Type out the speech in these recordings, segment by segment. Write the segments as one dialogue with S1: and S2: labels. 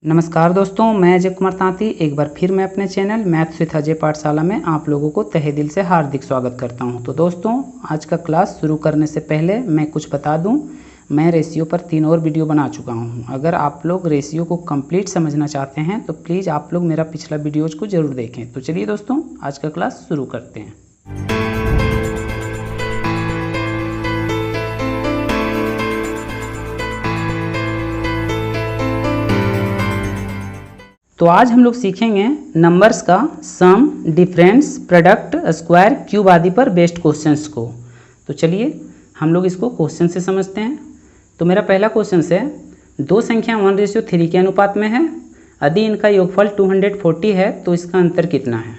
S1: नमस्कार दोस्तों, मैं अजय कुमार तांती एक बार फिर मैं अपने चैनल मैथ्स विद अजय पाठशाला में आप लोगों को तहे दिल से हार्दिक स्वागत करता हूं। तो दोस्तों, आज का क्लास शुरू करने से पहले मैं कुछ बता दूं। मैं रेशियो पर 3 और वीडियो बना चुका हूं। अगर आप लोग रेशियो को कंप्लीट समझना चाहते हैं तो प्लीज़ आप लोग मेरा पिछला वीडियोज़ को ज़रूर देखें। तो चलिए दोस्तों, आज का क्लास शुरू करते हैं। तो आज हम लोग सीखेंगे नंबर्स का सम, डिफरेंस, प्रोडक्ट, स्क्वायर, क्यूब आदि पर बेस्ड क्वेश्चंस को। तो चलिए हम लोग इसको क्वेश्चन से समझते हैं। तो मेरा पहला क्वेश्चन है, दो संख्या 1:3 के अनुपात में है। यदि इनका योगफल 240 है तो इसका अंतर कितना है।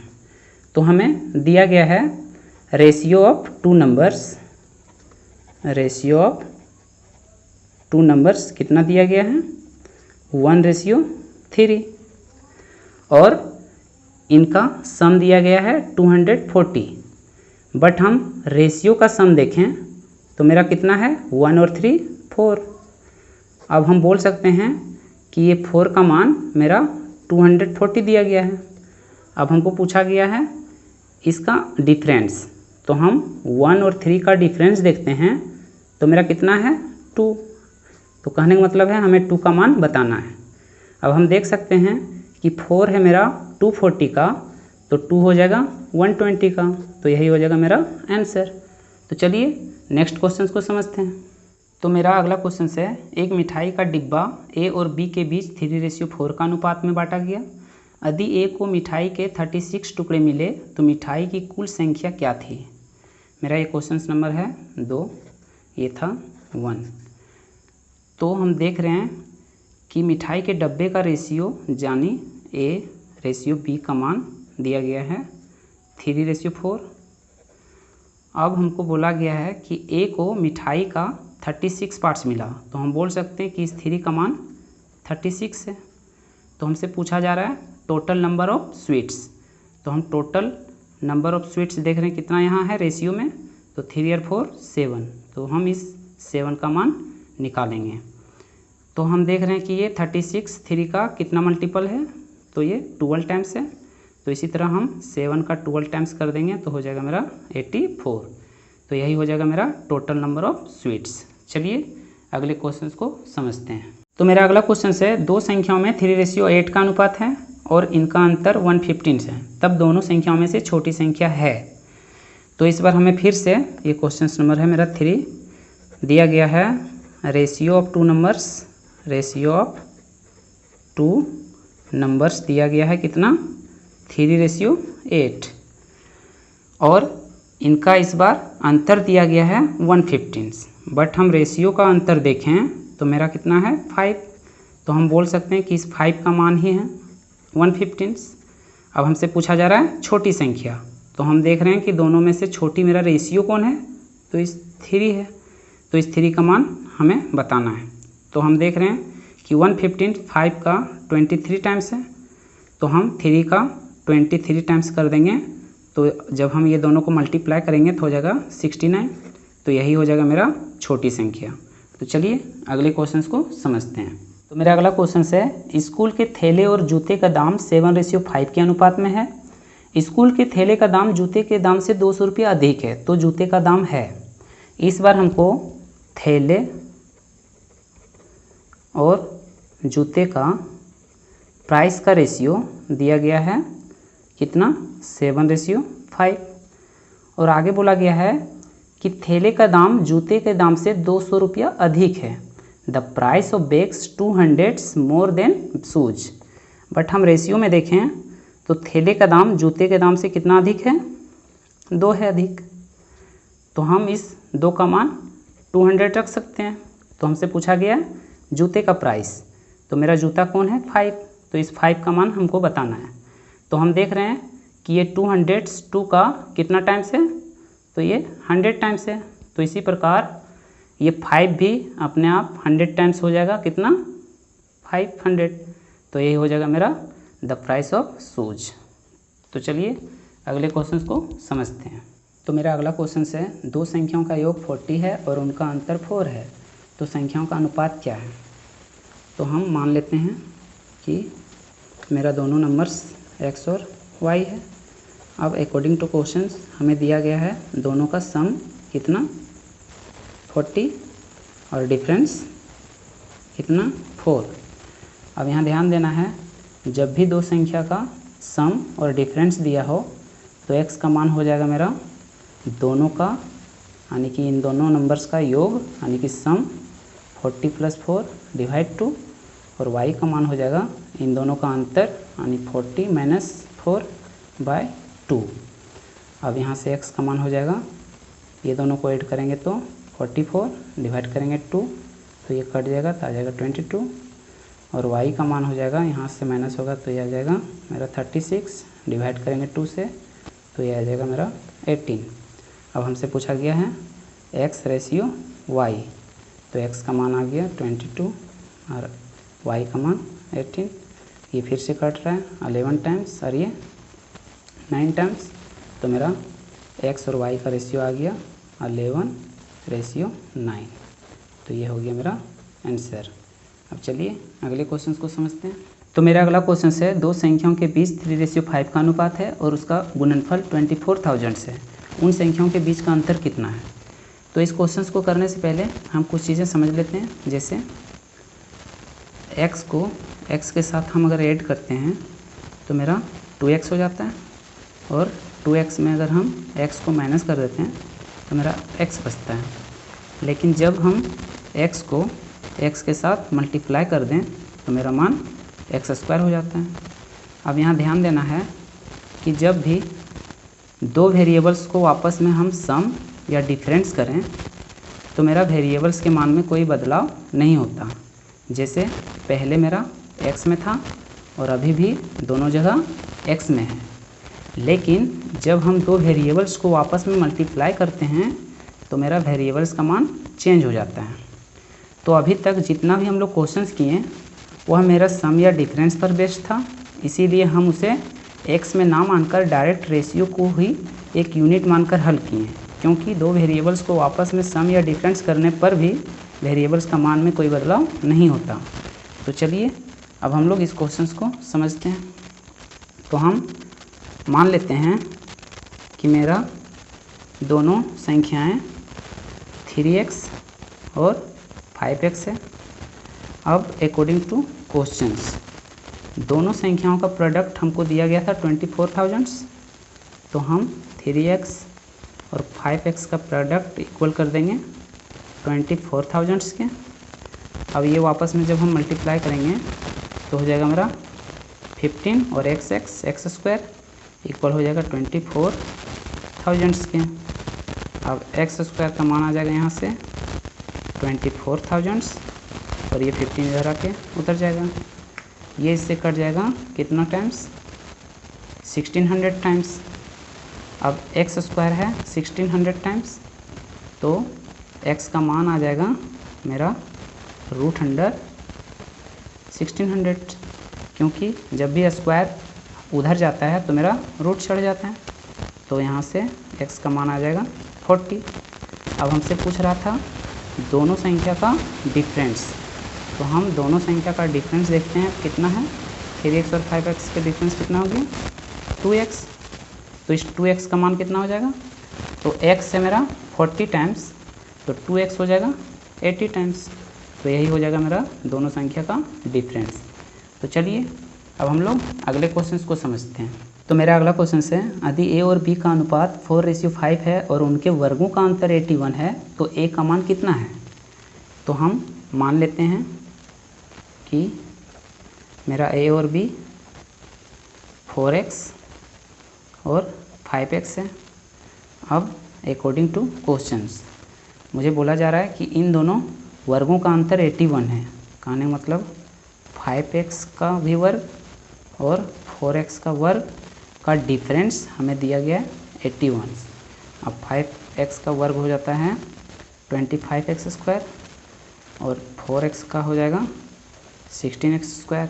S1: तो हमें दिया गया है रेशियो ऑफ टू नंबर्स कितना दिया गया है 1:3 और इनका सम दिया गया है 240। बट हम रेशियो का सम देखें तो मेरा कितना है 1 और 3 4। अब हम बोल सकते हैं कि ये 4 का मान मेरा 240 दिया गया है। अब हमको पूछा गया है इसका डिफरेंस, तो हम 1 और 3 का डिफरेंस देखते हैं तो मेरा कितना है 2। तो कहने का मतलब है हमें 2 का मान बताना है। अब हम देख सकते हैं कि 4 है मेरा 240 का, तो 2 हो जाएगा 120 का, तो यही हो जाएगा मेरा आंसर। तो चलिए नेक्स्ट क्वेश्चन को समझते हैं। तो मेरा अगला क्वेश्चन है, एक मिठाई का डिब्बा ए और बी के बीच 3:4 का अनुपात में बांटा गया। यदि ए को मिठाई के 36 टुकड़े मिले तो मिठाई की कुल संख्या क्या थी। मेरा ये क्वेश्चन नंबर है 2, ये था 1। तो हम देख रहे हैं कि मिठाई के डब्बे का रेशियो यानी ए रेशियो बी का मान दिया गया है 3:4। अब हमको बोला गया है कि ए को मिठाई का 36 पार्ट्स मिला, तो हम बोल सकते हैं कि इस 3 का मान 36 है। तो हमसे पूछा जा रहा है टोटल नंबर ऑफ स्वीट्स। तो हम टोटल नंबर ऑफ स्वीट्स देख रहे हैं कितना यहाँ है रेशियो में, तो 3 और 4 7। तो हम इस 7 का मान निकालेंगे। तो हम देख रहे हैं कि ये 36 3 का कितना मल्टीपल है, तो ये 12 टाइम्स है। तो इसी तरह हम 7 का 12 टाइम्स कर देंगे तो हो जाएगा मेरा 84। तो यही हो जाएगा मेरा टोटल नंबर ऑफ स्वीट्स। चलिए अगले क्वेश्चन को समझते हैं। तो मेरा अगला क्वेश्चन है, दो संख्याओं में 3:8 का अनुपात है और इनका अंतर 1/15 है, तब दोनों संख्याओं में से छोटी संख्या है। तो इस बार हमें फिर से ये क्वेश्चन नंबर है मेरा 3 दिया गया है रेशियो ऑफ टू नंबर्स दिया गया है कितना 3:8 और इनका इस बार अंतर दिया गया है 1/15। बट हम रेशियो का अंतर देखें तो मेरा कितना है 5। तो हम बोल सकते हैं कि इस 5 का मान ही है 1/15। अब हमसे पूछा जा रहा है छोटी संख्या, तो हम देख रहे हैं कि दोनों में से छोटी मेरा रेशियो कौन है, तो इस 3 है। तो इस 3 का मान हमें बताना है। तो हम देख रहे हैं कि 1/15 5 का 23 टाइम्स है, तो हम 3 का 23 टाइम्स कर देंगे। तो जब हम ये दोनों को मल्टीप्लाई करेंगे तो हो जाएगा 69। तो यही हो जाएगा मेरा छोटी संख्या। तो चलिए अगले क्वेश्चन को समझते हैं। तो मेरा अगला क्वेश्चन है, स्कूल के थैले और जूते का दाम 7:5 के अनुपात में है। स्कूल के थैले का दाम जूते के दाम से 200 रुपये अधिक है, तो जूते का दाम है। इस बार हमको थैले और जूते का प्राइस का रेशियो दिया गया है कितना 7:5 और आगे बोला गया है कि थैले का दाम जूते के दाम से 200 रुपया अधिक है। The price of bags 200 more than shoes. But हम रेशियो में देखें तो थैले का दाम जूते के दाम से कितना अधिक है 2 है अधिक। तो हम इस 2 का मान 200 रख सकते हैं। तो हमसे पूछा गया जूते का प्राइस, तो मेरा जूता कौन है 5, तो इस 5 का मान हमको बताना है। तो हम देख रहे हैं कि ये 2 का कितना टाइम्स है, तो ये 100 टाइम्स है। तो इसी प्रकार ये 5 भी अपने आप 100 टाइम्स हो जाएगा कितना 500। तो यही हो जाएगा मेरा द प्राइस ऑफ शूज। तो चलिए अगले क्वेश्चन को समझते हैं। तो मेरा अगला क्वेश्चन है, दो संख्याओं का योग 40 है और उनका अंतर 4 है, तो संख्याओं का अनुपात क्या है। तो हम मान लेते हैं कि मेरा दोनों नंबर्स x और y है। अब अकॉर्डिंग टू क्वेश्चंस हमें दिया गया है दोनों का सम कितना 40 और डिफरेंस कितना 4। अब यहाँ ध्यान देना है, जब भी दो संख्या का सम और डिफरेंस दिया हो तो x का मान हो जाएगा मेरा दोनों का यानी कि इन दोनों नंबर्स का योग यानी कि सम 40 + 4 डिवाइड 2, और y का मान हो जाएगा इन दोनों का अंतर यानी 40 - 4/2। अब यहाँ से x का मान हो जाएगा, ये दोनों को ऐड करेंगे तो 44 डिवाइड करेंगे 2 तो ये कट जाएगा तो आ जाएगा 22, और y का मान हो जाएगा यहाँ से माइनस होगा तो ये आ जाएगा मेरा 36 डिवाइड करेंगे 2 से तो ये आ जाएगा मेरा 18। अब हमसे पूछा गया है x रेशियो y, तो x का मान आ गया 22 और y का मान 18। ये फिर से कट रहा है 11 टाइम्स और ये 9 टाइम्स, तो मेरा x और y का रेशियो आ गया 11:9। तो ये हो गया मेरा आंसर। अब चलिए अगले क्वेश्चन को समझते हैं। तो मेरा अगला क्वेश्चन है, दो संख्याओं के बीच 3:5 का अनुपात है और उसका गुणनफल 24,000 है। उन संख्याओं के बीच का अंतर कितना है? तो इस क्वेश्चन को करने से पहले हम कुछ चीज़ें समझ लेते हैं। जैसे x को x के साथ हम अगर ऐड करते हैं तो मेरा 2x हो जाता है, और 2x में अगर हम x को माइनस कर देते हैं तो मेरा x बचता है। लेकिन जब हम x को x के साथ मल्टीप्लाई कर दें तो मेरा मान x² हो जाता है। अब यहाँ ध्यान देना है कि जब भी दो वेरिएबल्स को आपस में हम सम या डिफरेंस करें तो मेरा वेरिएबल्स के मान में कोई बदलाव नहीं होता। जैसे पहले मेरा x में था और अभी भी दोनों जगह x में है, लेकिन जब हम दो वेरिएबल्स को आपस में मल्टीप्लाई करते हैं तो मेरा वेरिएबल्स का मान चेंज हो जाता है। तो अभी तक जितना भी हम लोग क्वेश्चंस किए वह मेरा सम या डिफरेंस पर बेस्ड था, इसीलिए हम उसे x में ना मानकर डायरेक्ट रेशियो को ही एक यूनिट मानकर हल किए, क्योंकि दो वेरिएबल्स को आपस में सम या डिफरेंस करने पर भी वेरिएबल्स का मान में कोई बदलाव नहीं होता। तो चलिए अब हम लोग इस क्वेश्चन को समझते हैं। तो हम मान लेते हैं कि मेरा दोनों संख्याएं 3x और 5x है। अब अकॉर्डिंग टू क्वेश्चंस दोनों संख्याओं का प्रोडक्ट हमको दिया गया था 24,000, तो हम 3x और 5x का प्रोडक्ट इक्वल कर देंगे 24,000 के। अब ये वापस में जब हम मल्टीप्लाई करेंगे तो हो जाएगा मेरा 15 और x² इक्वल हो जाएगा 24,000 के। अब x² का मान आ जाएगा यहाँ से 24,000 और ये 15 इधर आके उतर जाएगा। ये इससे कट जाएगा कितना टाइम्स 1600 टाइम्स। अब x² है 1600 टाइम्स, तो x का मान आ जाएगा मेरा √1600, क्योंकि जब भी स्क्वायर उधर जाता है तो मेरा रूट चढ़ जाता है। तो यहाँ से x का मान आ जाएगा 40। अब हमसे पूछ रहा था दोनों संख्या का डिफरेंस, तो हम दोनों संख्या का डिफरेंस देखते हैं कितना है। 3x और 5x के डिफरेंस कितना हो गया 2x, तो इस 2x का मान कितना हो जाएगा, तो x से मेरा 40 टाइम्स तो 2x हो जाएगा 80 टाइम्स। तो यही हो जाएगा मेरा दोनों संख्या का डिफरेंस। तो चलिए अब हम लोग अगले क्वेश्चन को समझते हैं। तो मेरा अगला क्वेश्चन है, यदि a और b का अनुपात 4:5 है और उनके वर्गों का अंतर 81 है तो a का मान कितना है। तो हम मान लेते हैं कि मेरा a और b 4x और 5x है। अब अकॉर्डिंग टू क्वेश्चंस मुझे बोला जा रहा है कि इन दोनों वर्गों का अंतर 81 है। कहने का मतलब 5x का भी वर्ग और 4x का वर्ग का डिफरेंस हमें दिया गया है 81। अब 5x का वर्ग हो जाता है 25x² और 4x का हो जाएगा 16x²,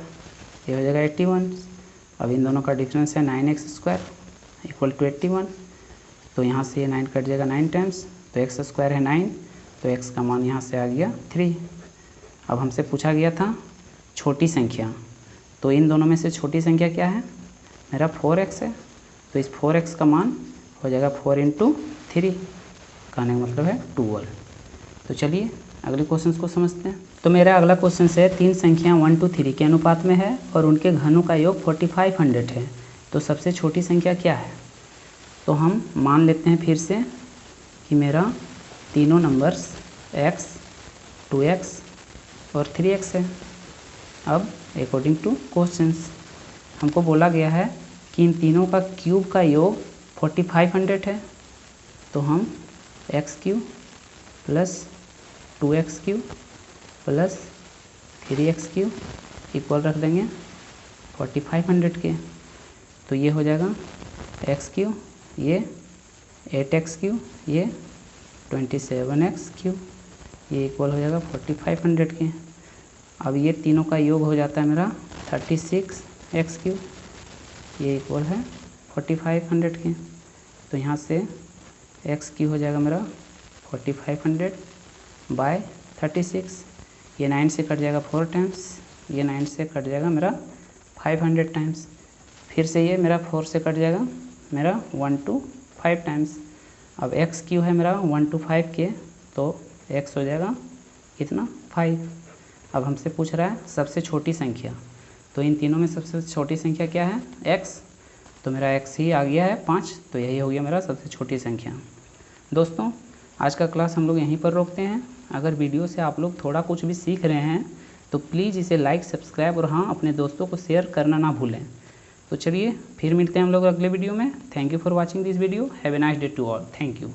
S1: ये हो जाएगा 81। अब इन दोनों का डिफरेंस है 9x² इक्वल टू 81, तो यहाँ से ये 9 कट जाएगा 9 टाइम्स, तो x² है 9, तो x का मान यहाँ से आ गया 3। अब हमसे पूछा गया था छोटी संख्या, तो इन दोनों में से छोटी संख्या क्या है, मेरा 4x है। तो इस 4x का मान हो जाएगा 4 × 3, कहने का मतलब है 12। तो चलिए अगले क्वेश्चन को समझते हैं। तो मेरा अगला क्वेश्चन है 3 संख्या 1 to 3 के अनुपात में है और उनके घनों का योग 4500 है। तो सबसे छोटी संख्या क्या है। तो हम मान लेते हैं फिर से कि मेरा तीनों नंबर्स x, 2x और 3x है। अब अकॉर्डिंग टू क्वेश्चंस हमको बोला गया है कि इन तीनों का क्यूब का योग 4500 है। तो हम x³ plus 2x³ plus 3x³ equal रख देंगे 4500 के। तो ये हो जाएगा x³, ये 8x³, ये 27x³, ये इक्वल हो जाएगा 4500 के। अब ये तीनों का योग हो जाता है मेरा 36x³, ये इक्वल है 4500 के। तो यहाँ से x³ हो जाएगा मेरा 4500 बाय 36, ये 9 से कट जाएगा 4 टाइम्स, ये 9 से कट जाएगा मेरा 500 टाइम्स, फिर से ये मेरा 4 से कट जाएगा मेरा 1 to 5 टाइम्स। अब x³ है मेरा 1 to 5 के, तो x हो जाएगा कितना 5। अब हमसे पूछ रहा है सबसे छोटी संख्या। तो इन तीनों में सबसे छोटी संख्या क्या है, x। तो मेरा x ही आ गया है 5, तो यही हो गया मेरा सबसे छोटी संख्या। दोस्तों आज का क्लास हम लोग यहीं पर रोकते हैं। अगर वीडियो से आप लोग थोड़ा कुछ भी सीख रहे हैं तो प्लीज़ इसे लाइक, सब्सक्राइब और हाँ अपने दोस्तों को शेयर करना ना भूलें। तो चलिए फिर मिलते हैं हम लोग अगले वीडियो में। Thank you for watching this video. Have a nice day to all. Thank you.